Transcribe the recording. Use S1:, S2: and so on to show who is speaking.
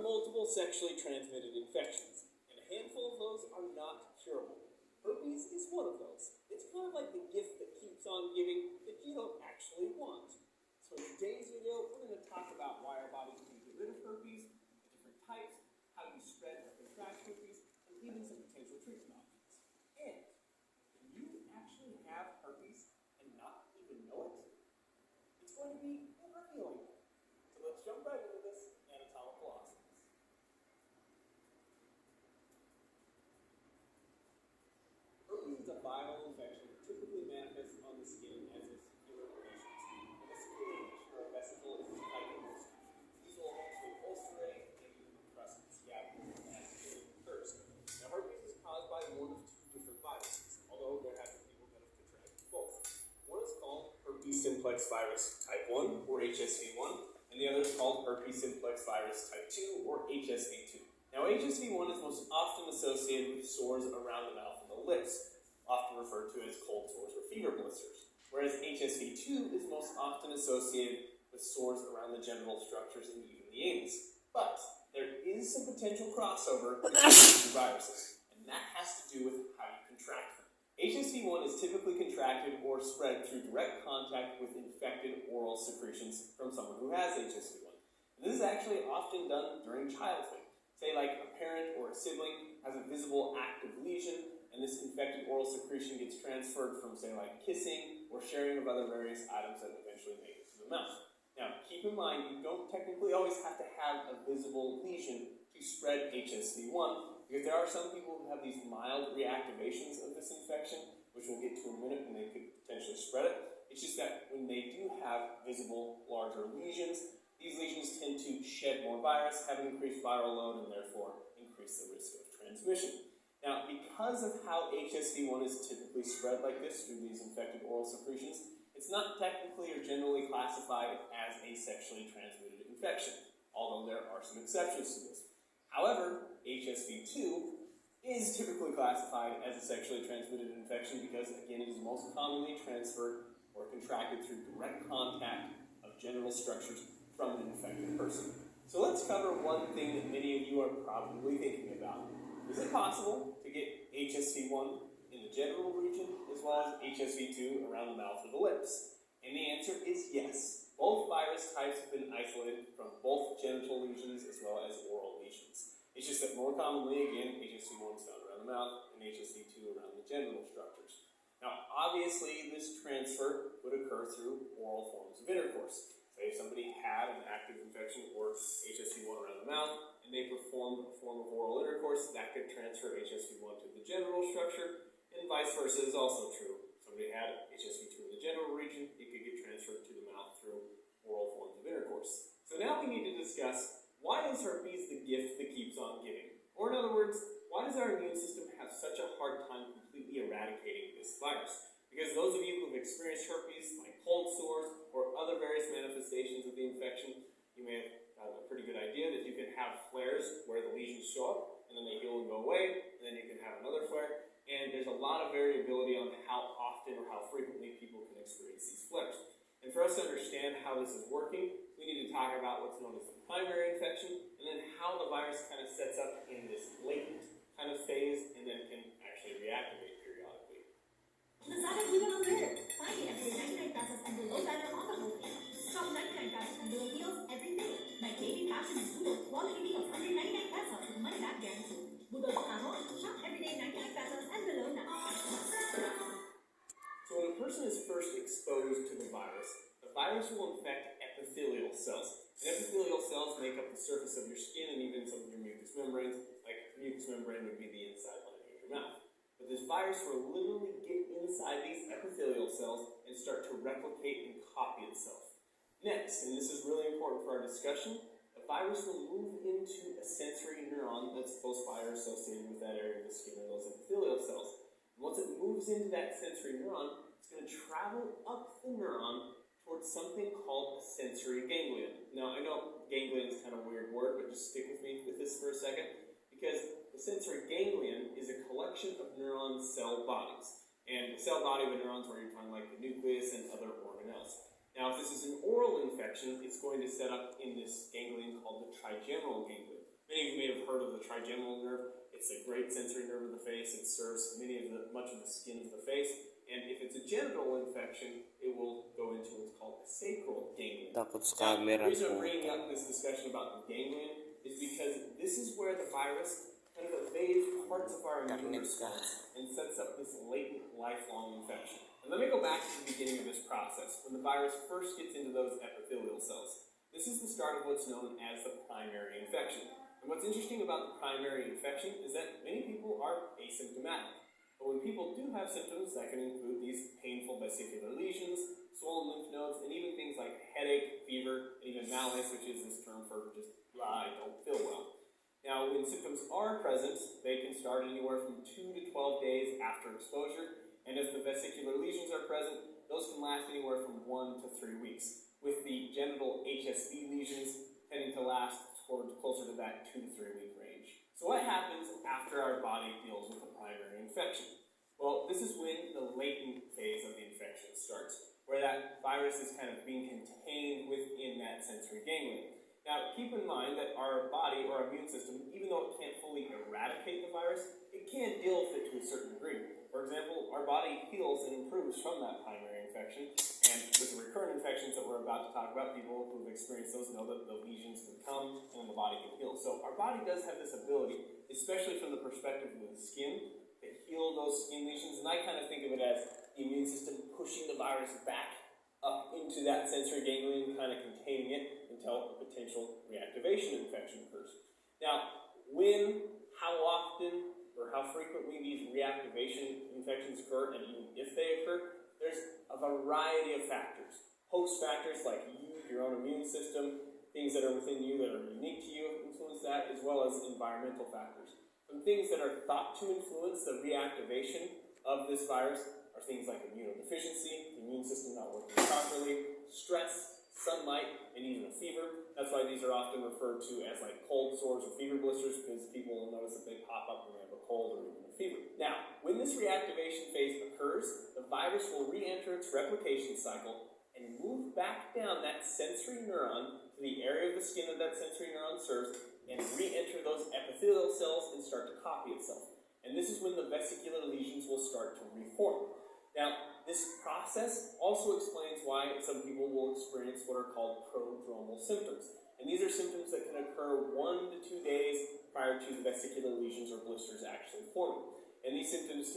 S1: multiple sexually transmitted infections, and a handful of those are not curable. Herpes is one of those. It's kind of like the gift that keeps on giving that you don't actually want. So in today's video, we're going to talk about why our bodies can get rid of herpes, the different types, how you spread or contract herpes, and even some potential treatment options. And can you actually have herpes and not even know it? It's going to be a revealing. So let's jump right into this anatomical awesomeness. Herpes is a viral infection that typically manifests on the skin as a secure lesion. And a secure lesion or a vesicle is a type of ulcer. These will eventually ulcerate and even crust and scab as healing occurs. Now, herpes is caused by one of two different viruses, although there have been people that have contracted both. One is called herpes simplex virus type 1, or HSV1, and the other is called herpes simplex virus type 2, or HSV2. Now, HSV1 is most often associated with sores around the mouth and the lips, often referred to as cold sores or fever blisters, whereas HSV2 is most often associated with sores around the genital structures and even the anus. But there is some potential crossover between these two viruses, and that has to do with how you contract them. HSV1 is typically contracted or spread through direct contact with infected oral secretions from someone who has HSV1. And this is actually often done during childhood. Say like a parent or a sibling has a visible active lesion, and this infected oral secretion gets transferred from, say, like kissing or sharing of other various items that eventually make it to the mouth. Now, keep in mind, you don't technically always have to have a visible lesion to spread HSV1, because there are some people who have these mild reactivations of this infection, which we'll get to in a minute, and they could potentially spread it. It's just that when they do have visible, larger lesions, these lesions tend to shed more virus, have an increased viral load, and therefore increase the risk of transmission. Now, because of how HSV1 is typically spread like this through these infected oral secretions, it's not technically or generally classified as a sexually transmitted infection, although there are some exceptions to this. However, HSV2 is typically classified as a sexually transmitted infection because, again, it is most commonly transferred or contracted through direct contact of genital structures from an infected person. So let's cover one thing that many of you are probably thinking about. Is it possible to get HSV1 in the genital region as well as HSV2 around the mouth or the lips? And the answer is yes. Both virus types have been isolated from both genital lesions as well as oral lesions. It's just that more commonly, again, HSV1 is found around the mouth and HSV2 around the genital structures. Now, obviously, this transfer would occur through oral forms of intercourse. Say if somebody had an active infection or HSV1 around the mouth, and they performed a form of oral intercourse, that could transfer HSV1 to the genital structure, and vice versa is also true. If somebody had HSV2 in the genital region, it could get transferred to the mouth through oral forms of intercourse. So now we need to discuss, why is herpes the gift that keeps on giving? Or in other words, why does our immune system have such a hard time completely eradicating this virus? Because those of you who have experienced herpes, like cold sores or other various manifestations of the infection, you may have a pretty good idea that you can have flares where the lesions show up, and then they heal and go away, and then you can have another flare. And there's a lot of variability on how often or how frequently people can experience these flares. And for us to understand how this is working, we need to talk about what's known as the primary infection, and then how the virus kind of sets up in this latent kind of phase, and then can actually reactivate periodically.
S2: Lazada even on there. Find it every 99 pesos and below banner on the homepage. Shop 99 pesos and below deals every day. Like baby fashion and Budol quality deals under 99 pesos with money back guarantee. Budol Paco, shop every day 99 pesos and below now.
S1: So when a person is first exposed to the virus will infect epithelial cells. And epithelial cells make up the surface of your skin and even some of your mucous membranes. Like mucous membrane would be the inside lining of your mouth. But this virus will literally get inside these epithelial cells and start to replicate and copy itself. Next, and this is really important for our discussion, the virus will move into a sensory neuron that's close by or associated with that area of the skin or those epithelial cells. And once it moves into that sensory neuron, it's going to travel up the neuron towards something called a sensory ganglion. Now, I know ganglion is kind of a weird word, but just stick with me with this for a second, because the sensory ganglion is a collection of neuron cell bodies. And the cell body of a neuron is where you find like the nucleus and other organelles. Now, if this is an oral infection, it's going to set up in this ganglion called the trigeminal ganglion. Many of you may have heard of the trigeminal nerve. It's a great sensory nerve of the face. It serves much of the skin of the face. And if it's a genital infection, it will go into what's called a sacral ganglion.
S3: Takot sa
S1: Now,
S3: camera
S1: the reason I'm
S3: po.
S1: bringing up this discussion about the ganglion is because this is where the virus kind of evades parts of our immune response and sets up this latent, lifelong infection. And let me go back to the beginning of this process, when the virus first gets into those epithelial cells. This is the start of what's known as the primary infection. And what's interesting about the primary infection is that many people are asymptomatic. But when people do have symptoms, that can include these painful vesicular lesions, swollen lymph nodes, and even things like headache, fever, and even malaise, which is this term for just, I don't feel well. Now, when symptoms are present, they can start anywhere from 2 to 12 days after exposure, and if the vesicular lesions are present, those can last anywhere from 1 to 3 weeks, with the genital HSV lesions tending to last closer to that 2 to 3 week range. So what happens after our body deals with a primary infection? Well, this is when the latent phase of the infection starts, where that virus is kind of being contained within that sensory ganglion. Now, keep in mind that our body, or our immune system, even though it can't fully eradicate the virus, it can deal with it to a certain degree. For example, our body heals and improves from that primary infection, and with the recurrent infections that we're about to talk about, people who've experienced those know that the lesions can come and the body can heal. So our body does have this ability, especially from the perspective of the skin, to heal those skin lesions, and I kind of think of it as the immune system pushing the virus back up into that sensory ganglion, kind of containing it until a potential reactivation infection occurs. Now, when, how often, or how frequently these reactivation infections occur, and even if they occur, there's a variety of factors. Host factors like you, your own immune system, things that are within you that are unique to you influence that, as well as environmental factors. Some things that are thought to influence the reactivation of this virus are things like immunodeficiency, the immune system not working properly, stress, sunlight, and even a fever. That's why these are often referred to as like cold sores or fever blisters, because people will notice that they pop up when they have a cold or even a fever. Now, when this reactivation phase occurs, the virus will re-enter its replication cycle and move back down that sensory neuron to the area of the skin that that sensory neuron serves and re-enter those epithelial cells and start to copy itself. And this is when the vesicular lesions will start to reform. Now, this process also explains why some people will experience what are called prodromal symptoms. And these are symptoms that can occur 1 to 2 days prior to the vesicular lesions or blisters actually forming. And these symptoms